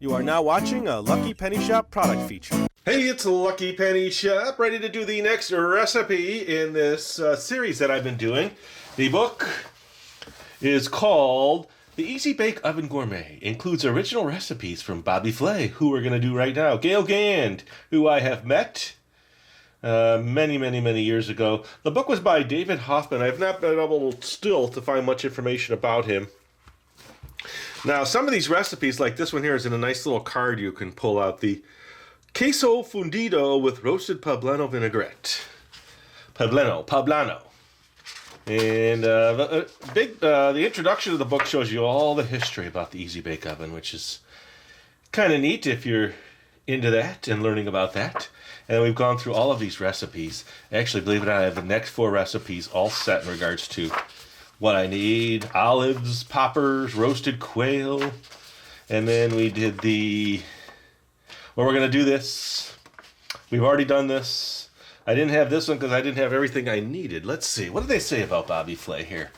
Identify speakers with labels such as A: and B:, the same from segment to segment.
A: You are now watching a Lucky Penny Shop product feature.
B: Hey, it's Lucky Penny Shop, ready to do the next recipe in this series that I've been doing. The book is called The Easy Bake Oven Gourmet. Includes original recipes from Bobby Flay, who we're going to do right now. Gail Gand, who I have met many years ago. The book was by David Hoffman. I've not been able still to find much information about him. Now, some of these recipes, like this one here, is in a nice little card you can pull out. The Queso Fundido with roasted Poblano Vinaigrette. Poblano. And the introduction to the book shows you all the history about the Easy Bake Oven, which is kind of neat if you're into that and learning about that. And we've gone through all of these recipes. Actually, believe it or not, I have the next 4 recipes all set in regards to what I need: olives, poppers, roasted quail, and then we did we're going to do this. We've already done this. I didn't have this one because I didn't have everything I needed. Let's see. What do they say about Bobby Flay here?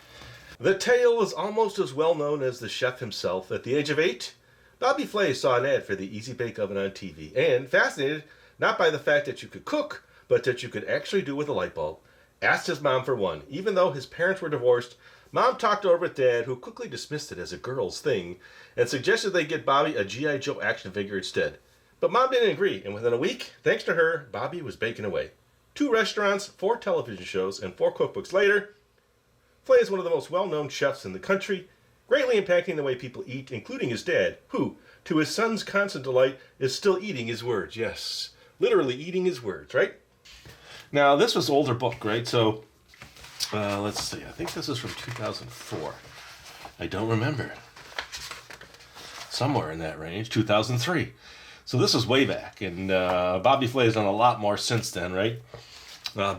B: The tale is almost as well known as the chef himself. At the age of 8, Bobby Flay saw an ad for the Easy Bake Oven on TV, and fascinated not by the fact that you could cook, but that you could actually do with a light bulb, asked his mom for one. Even though his parents were divorced, Mom talked over with Dad, who quickly dismissed it as a girl's thing, and suggested they get Bobby a G.I. Joe action figure instead. But Mom didn't agree, and within a week, thanks to her, Bobby was baking away. 2 restaurants, 4 television shows, and 4 cookbooks later, Flay is one of the most well-known chefs in the country, greatly impacting the way people eat, including his dad, who, to his son's constant delight, is still eating his words. Yes, literally eating his words, right? Now, this was an older book, right? So, let's see. I think this is from 2004. I don't remember. Somewhere in that range. 2003. So this is way back. And Bobby Flay has done a lot more since then, right?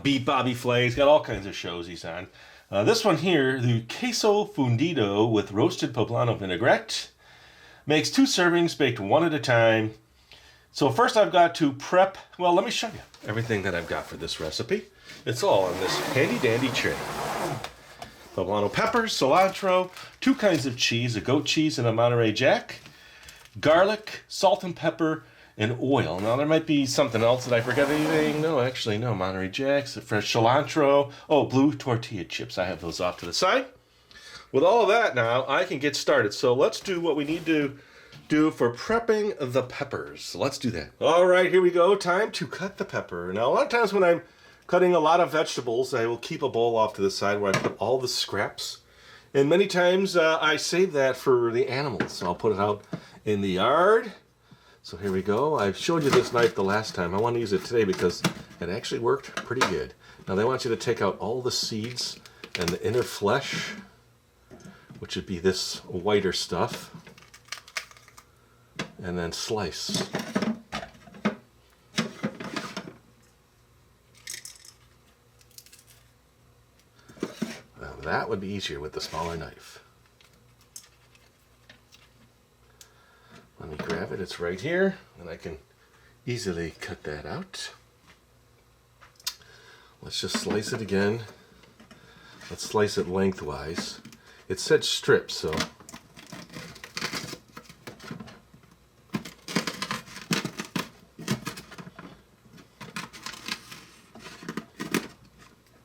B: Beat Bobby Flay. He's got all kinds of shows he's on. This one here, the Queso Fundido with roasted Poblano Vinaigrette. Makes 2 servings, baked 1 at a time. So first I've got to prep. Well, let me show you everything that I've got for this recipe. It's all in this handy-dandy tray. Poblano peppers, cilantro, 2 kinds of cheese, a goat cheese and a Monterey Jack, garlic, salt and pepper, and oil. Now, there might be something else that I forgot. Anything? No, actually, no. Monterey Jacks, fresh cilantro. Oh, blue tortilla chips. I have those off to the side. With all of that now, I can get started. So let's do what we need to do for prepping the peppers. Let's do that. All right, here we go. Time to cut the pepper. Now, a lot of times when I'm cutting a lot of vegetables, I will keep a bowl off to the side where I put all the scraps. And many times I save that for the animals. So I'll put it out in the yard. So here we go. I showed you this knife the last time. I want to use it today because it actually worked pretty good. Now they want you to take out all the seeds and the inner flesh, which would be this whiter stuff, and then slice. Now that would be easier with the smaller knife. Let me grab it, it's right here, and I can easily cut that out. Let's just slice it again. Let's slice it lengthwise. It said strips, so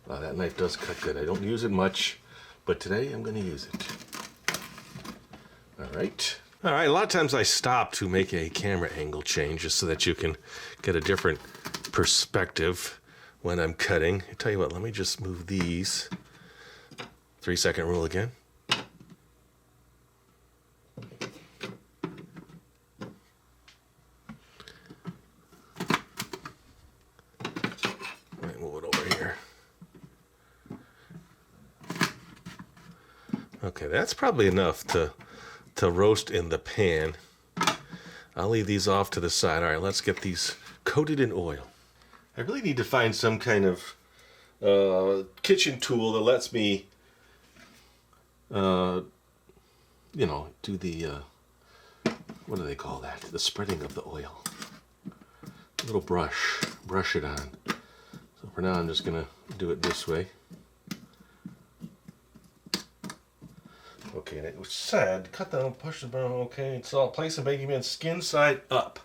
B: wow, that knife does cut good. I don't use it much, but today I'm going to use it. All right, a lot of times I stop to make a camera angle change just so that you can get a different perspective when I'm cutting. I tell you what, let me just move these. 3-second rule again. Right, move it over here. Okay, that's probably enough to roast in the pan. I'll leave these off to the side. All right, let's get these coated in oil. I really need to find some kind of kitchen tool that lets me, do the, what do they call that? The spreading of the oil. A little brush it on. So for now, I'm just gonna do it this way. Okay, and it was said, cut down, push the bone, okay, salt, place the baking pan skin side up.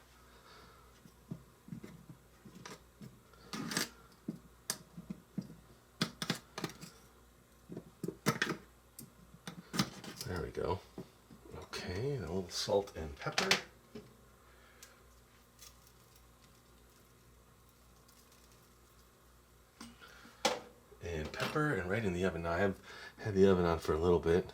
B: There we go. Okay, and a little salt and pepper. And pepper, and right in the oven. Now I have had the oven on for a little bit.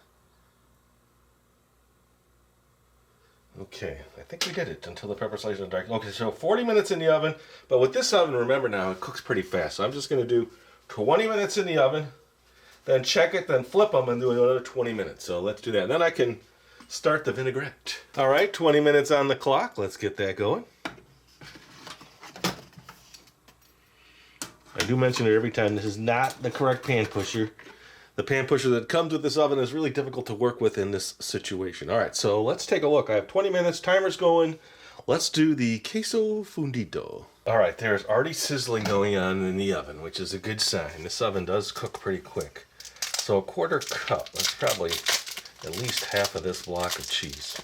B: Okay, I think we did it until the pepper slices are dark. Okay, so 40 minutes in the oven, but with this oven, remember now, it cooks pretty fast. So I'm just going to do 20 minutes in the oven, then check it, then flip them and do another 20 minutes. So let's do that. And then I can start the vinaigrette. All right, 20 minutes on the clock. Let's get that going. I do mention it every time, this is not the correct pan pusher. The pan pusher that comes with this oven is really difficult to work with in this situation. All right, so let's take a look. I have 20 minutes, timer's going. Let's do the Queso Fundido. All right, there's already sizzling going on in the oven, which is a good sign. This oven does cook pretty quick. So a quarter cup, that's probably at least half of this block of cheese.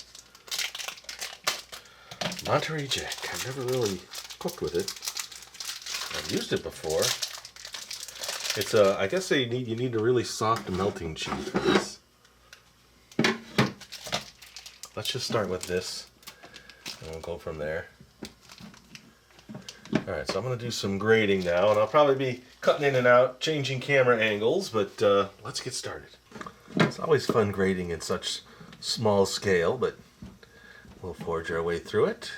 B: Monterey Jack, I've never really cooked with it. I've used it before. It's I guess you need a really soft melting cheese for this. Let's just start with this, and we'll go from there. All right, so I'm going to do some grating now, and I'll probably be cutting in and out, changing camera angles, but let's get started. It's always fun grating in such small scale, but we'll forge our way through it.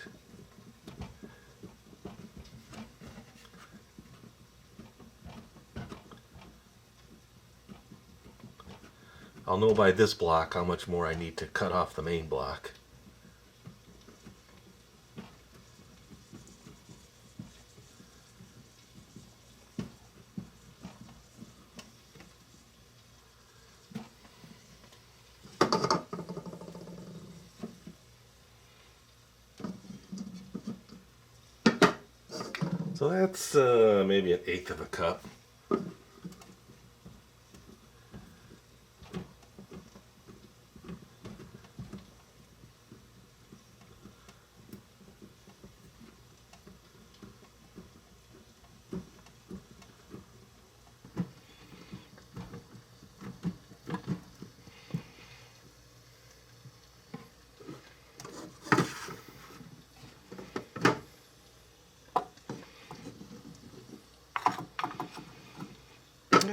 B: I'll know by this block how much more I need to cut off the main block. So that's maybe 1/8 of a cup.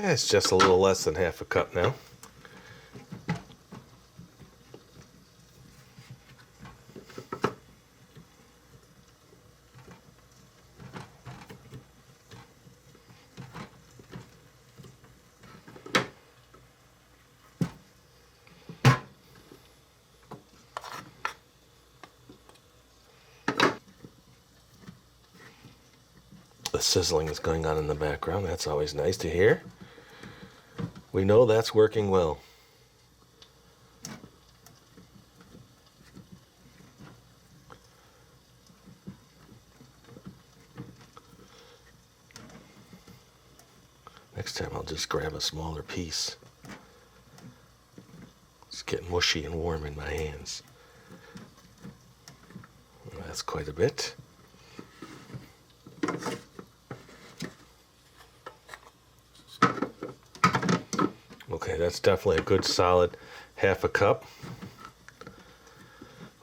B: It's just a little less than half a cup now. The sizzling is going on in the background. That's always nice to hear. We know that's working well. Next time I'll just grab a smaller piece. It's getting mushy and warm in my hands. That's quite a bit. Okay, that's definitely a good solid half a cup.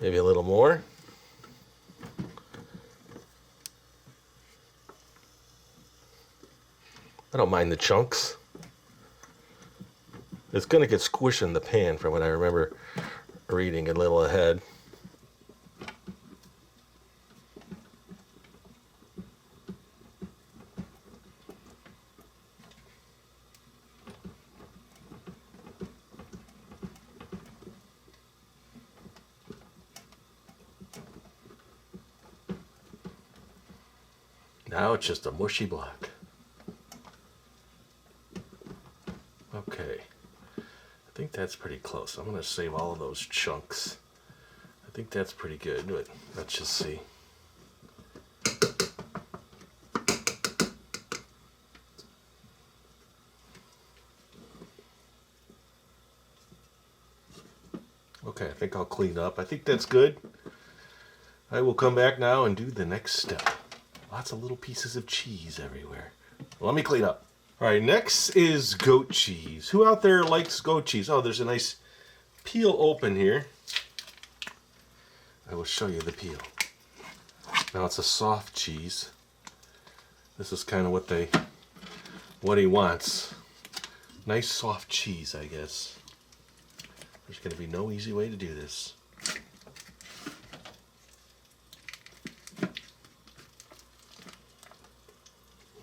B: Maybe a little more. I don't mind the chunks. It's going to get squished in the pan from what I remember reading a little ahead. Now it's just a mushy block. Okay, I think that's pretty close. I'm going to save all of those chunks. I think that's pretty good, but let's just see. Okay, I think I'll clean up. I think that's good. I will come back now and do the next step. Lots of little pieces of cheese everywhere. Let me clean up. All right, next is goat cheese. Who out there likes goat cheese? Oh, there's a nice peel open here. I will show you the peel. Now it's a soft cheese. This is kind of what he wants. Nice soft cheese, I guess. There's going to be no easy way to do this.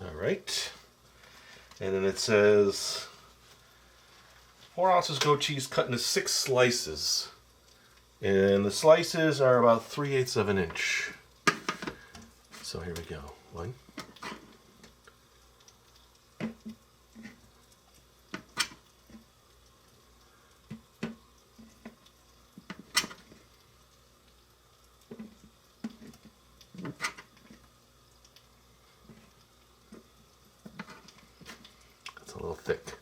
B: All right. And then it says 4 ounces goat cheese cut into 6 slices. And the slices are about 3/8 of an inch. So here we go. 1. That's a little thick.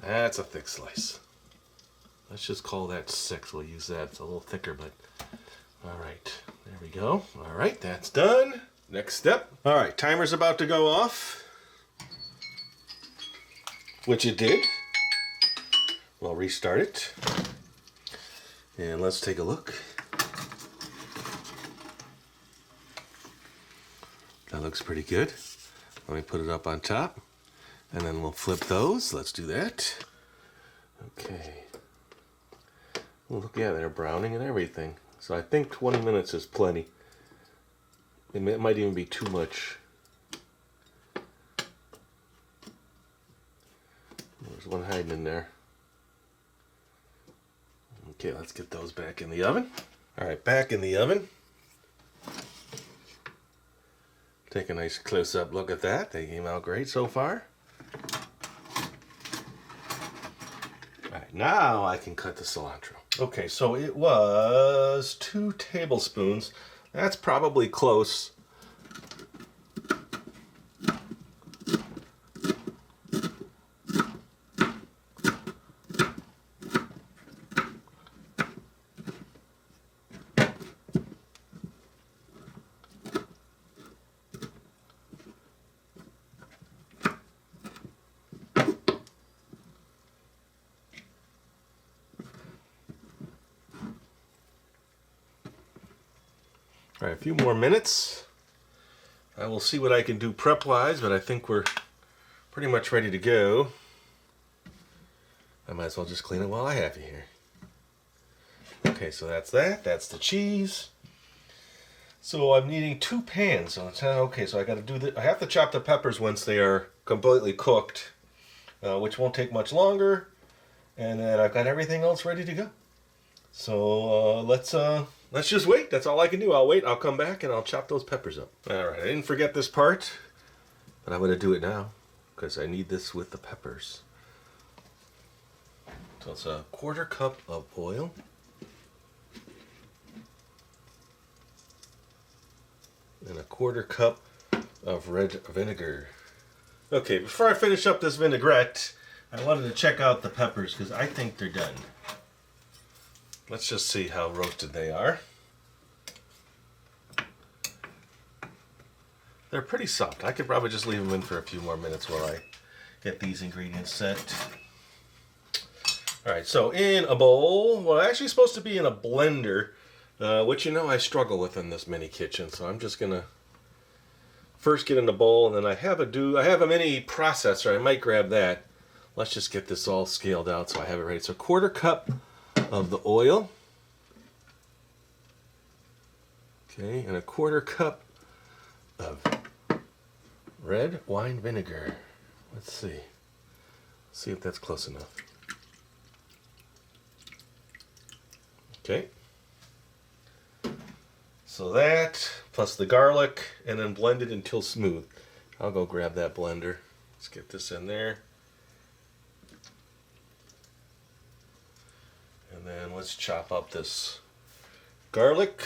B: That's a thick slice. Let's just call that 6. We'll use that. It's a little thicker, but all right. There we go. All right, that's done. Next step. All right, timer's about to go off, which it did. We'll restart it. And let's take a look. That looks pretty good. Let me put it up on top, and then we'll flip those. Let's do that. Okay. Well, look, yeah, they're browning and everything. So I think 20 minutes is plenty. It might even be too much. There's one hiding in there. Okay, let's get those back in the oven. All right, back in the oven. Take a nice close-up look at that. They came out great so far. All right, now I can cut the cilantro. Okay, so it was 2 tablespoons. That's probably close. All right, a few more minutes. I will see what I can do prep-wise, but I think we're pretty much ready to go. I might as well just clean it while I have you here. Okay, so that's that. That's the cheese. So I'm needing 2 pans. So okay, so I got to do that. I have to chop the peppers once they are completely cooked, which won't take much longer. And then I've got everything else ready to go. So let's just wait. That's all I can do. I'll wait. I'll come back and I'll chop those peppers up. All right. I didn't forget this part, but I'm going to do it now because I need this with the peppers. So it's a 1/4 cup of oil. And a 1/4 cup of red vinegar. Okay, before I finish up this vinaigrette, I wanted to check out the peppers because I think they're done. Let's just see how roasted they are. They're pretty soft. I could probably just leave them in for a few more minutes while I get these ingredients set. All right, so in a bowl, well, actually it's supposed to be in a blender, which you know I struggle with in this mini kitchen. So I'm just gonna first get in the bowl, and then I have a mini processor. I might grab that. Let's just get this all scaled out so I have it ready. So 1/4 cup of the oil. Okay, and a 1/4 cup of red wine vinegar. Let's see. See if that's close enough. Okay. So that, plus the garlic, and then blend it until smooth. I'll go grab that blender. Let's get this in there. And then let's chop up this garlic.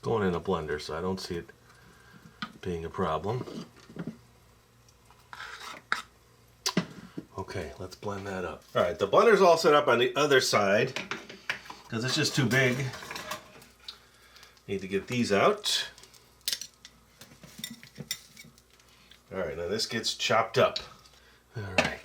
B: going in a blender, so I don't see it being a problem. Okay, let's blend that up. All right, the blender's all set up on the other side because it's just too big. Need to get these out. All right, now this gets chopped up. All right.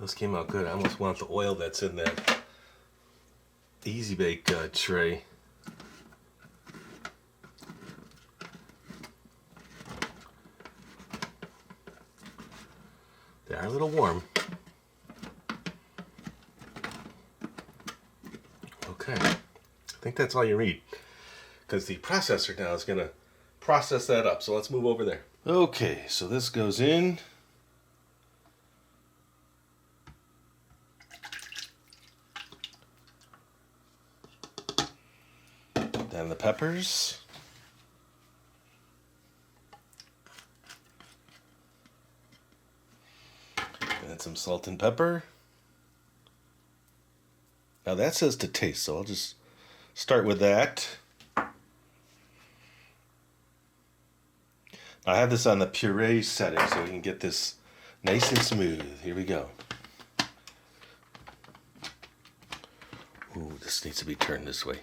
B: Those came out good. I almost want the oil that's in that Easy Bake tray. They are a little warm. Okay, I think that's all you need because the processor now is going to process that up. So let's move over there. Okay, so this goes in. Then the peppers. And some salt and pepper. Now that says to taste, so I'll just start with that. I have this on the puree setting so we can get this nice and smooth. Here we go. Ooh, this needs to be turned this way.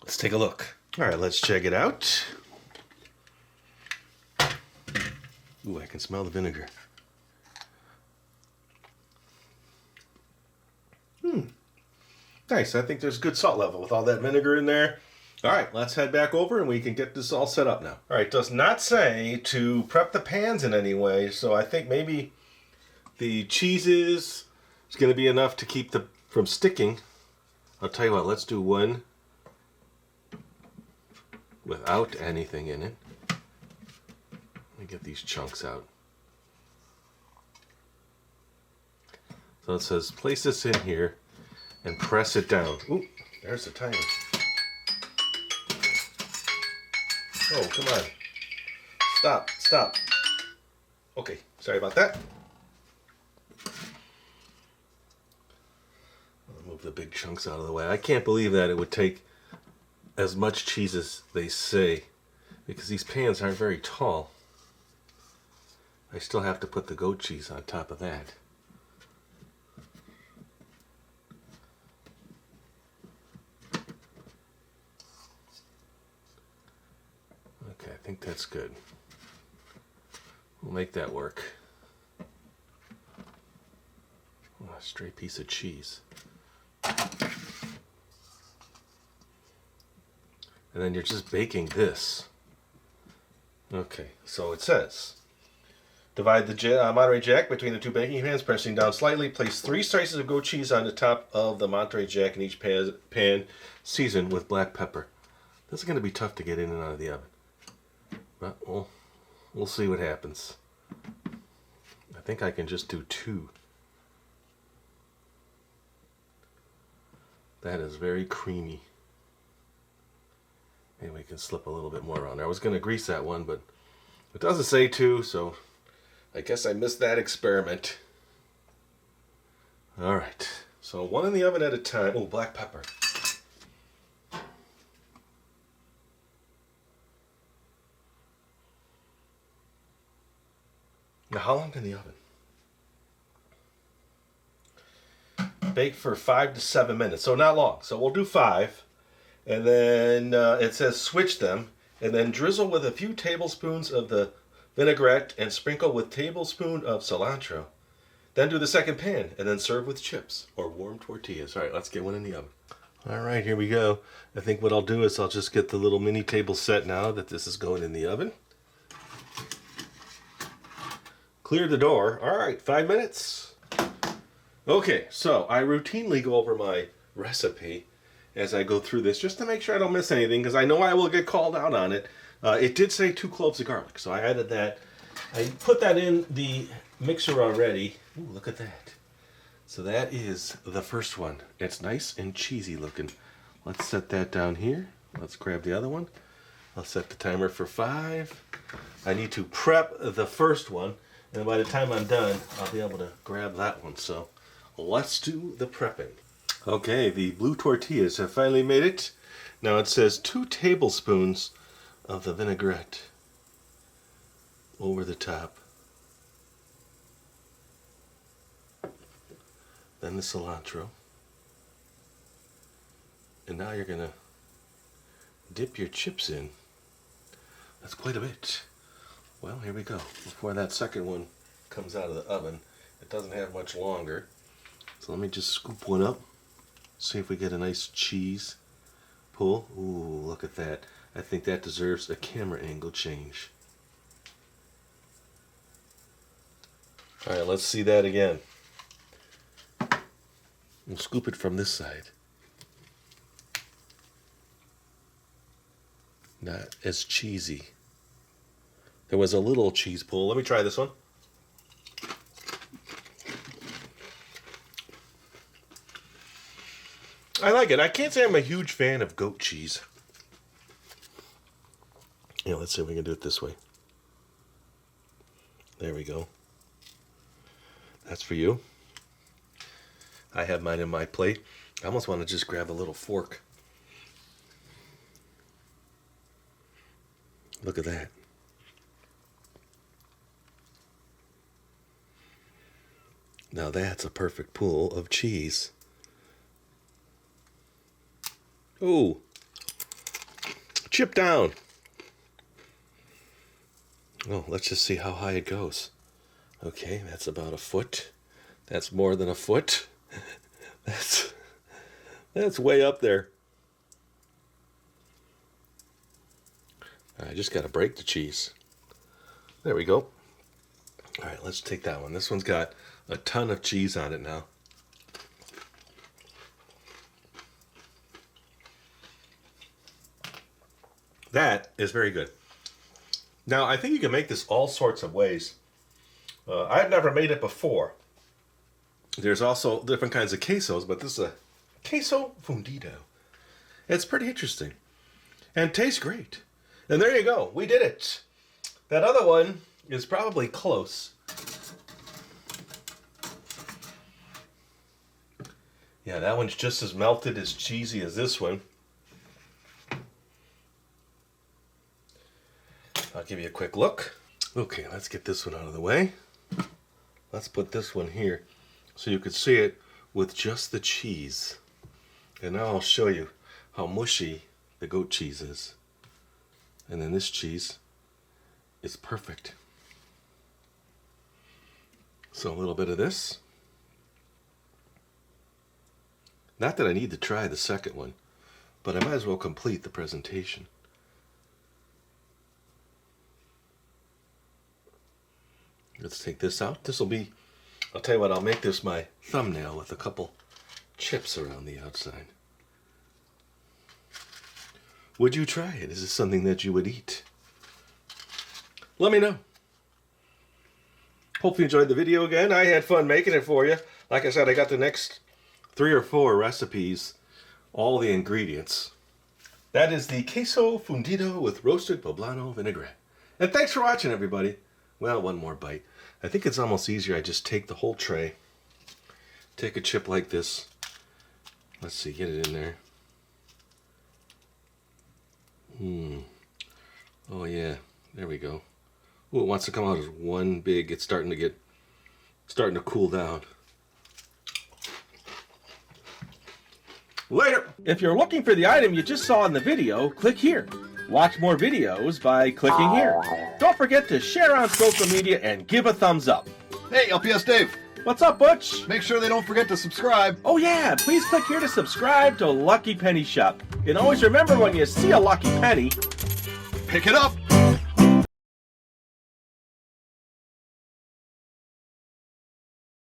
B: Let's take a look. All right, let's check it out. Ooh, I can smell the vinegar. Nice. I think there's good salt level with all that vinegar in there. All right, let's head back over and we can get this all set up now. All right, does not say to prep the pans in any way, so I think maybe the cheeses is going to be enough to keep them from sticking. I'll tell you what, let's do one without anything in it. Let me get these chunks out. So it says place this in here and press it down. Ooh, there's the timer. Oh, come on. Stop, stop. Okay, sorry about that. I'll move the big chunks out of the way. I can't believe that it would take as much cheese as they say, because these pans aren't very tall. I still have to put the goat cheese on top of that. Okay, I think that's good. We'll make that work. Oh, a stray piece of cheese. And then you're just baking this. Okay, so it says, divide the Monterey Jack between the two baking pans, pressing down slightly. Place 3 slices of goat cheese on the top of the Monterey Jack in each pan, seasoned with black pepper. This is going to be tough to get in and out of the oven. But we'll see what happens. I think I can just do 2. That is very creamy. Maybe we can slip a little bit more on there. I was going to grease that one, but it doesn't say to, so I guess I missed that experiment. All right, so 1 in the oven at a time. Oh, black pepper. Now, how long in the oven? Bake for 5 to 7 minutes, so not long. So we'll do 5, and then it says switch them, and then drizzle with a few tablespoons of the vinaigrette and sprinkle with tablespoon of cilantro. Then do the second pan, and then serve with chips or warm tortillas. All right, let's get one in the oven. All right, here we go. I think what I'll do is I'll just get the little mini table set now that this is going in the oven. Clear the door. All right, 5 minutes. Okay, so I routinely go over my recipe as I go through this just to make sure I don't miss anything, because I know I will get called out on it. It did say 2 cloves of garlic, so I added that. I put that in the mixer already. Ooh, look at that. So that is the first one. It's nice and cheesy looking. Let's set that down here. Let's grab the other one. I'll set the timer for 5. I need to prep the first one, and by the time I'm done, I'll be able to grab that one. So let's do the prepping. Okay, the blue tortillas have finally made it. Now it says 2 tablespoons of the vinaigrette over the top. Then the cilantro. And now you're gonna dip your chips in. That's quite a bit. Well, here we go. Before that second one comes out of the oven, it doesn't have much longer. So let me just scoop one up. See if we get a nice cheese pull. Ooh, look at that. I think that deserves a camera angle change. All right, let's see that again. We'll scoop it from this side. Not as cheesy. There was a little cheese pull. Let me try this one. I like it. I can't say I'm a huge fan of goat cheese. Yeah, let's see if we can do it this way. There we go. That's for you. I have mine in my plate. I almost want to just grab a little fork. Look at that. Now that's a perfect pull of cheese. Ooh. Chip down. Oh, let's just see how high it goes. Okay, that's about a foot. That's more than a foot. That's way up there. I just got to break the cheese. There we go. All right, let's take that one. This one's got a ton of cheese on it now. That is very good. Now, I think you can make this all sorts of ways. I've never made it before. There's also different kinds of quesos, but this is a Queso Fundido. It's pretty interesting. And tastes great. And there you go. We did it. That other one is probably close. Yeah, that one's just as melted, as cheesy as this one. I'll give you a quick look. Okay, let's get this one out of the way. Let's put this one here so you could see it with just the cheese. And now I'll show you how mushy the goat cheese is. And then this cheese is perfect. So a little bit of this. Not that I need to try the second one, but I might as well complete the presentation. Let's take this out. This will be, I'll tell you what, I'll make this my thumbnail with a couple chips around the outside. Would you try it? Is this something that you would eat? Let me know. Hope you enjoyed the video again. I had fun making it for you. Like I said, I got the next 3 or 4 recipes, all the ingredients. That is the Queso Fundido with roasted Poblano Vinaigrette. And thanks for watching, everybody. Well, one more bite. I think it's almost easier. I just take the whole tray, take a chip like this. Let's see, get it in there. Oh yeah, there we go. Oh, it wants to come out as one big. It's starting to cool down. Later.
C: If you're looking for the item you just saw in the video, click here. Watch more videos by clicking here. Don't forget to share on social media and give a thumbs up.
D: Hey, LPS Dave.
C: What's up, Butch?
D: Make sure they don't forget to subscribe.
C: Oh yeah, please click here to subscribe to Lucky Penny Shop. And always remember, when you see a lucky penny,
D: Pick it up.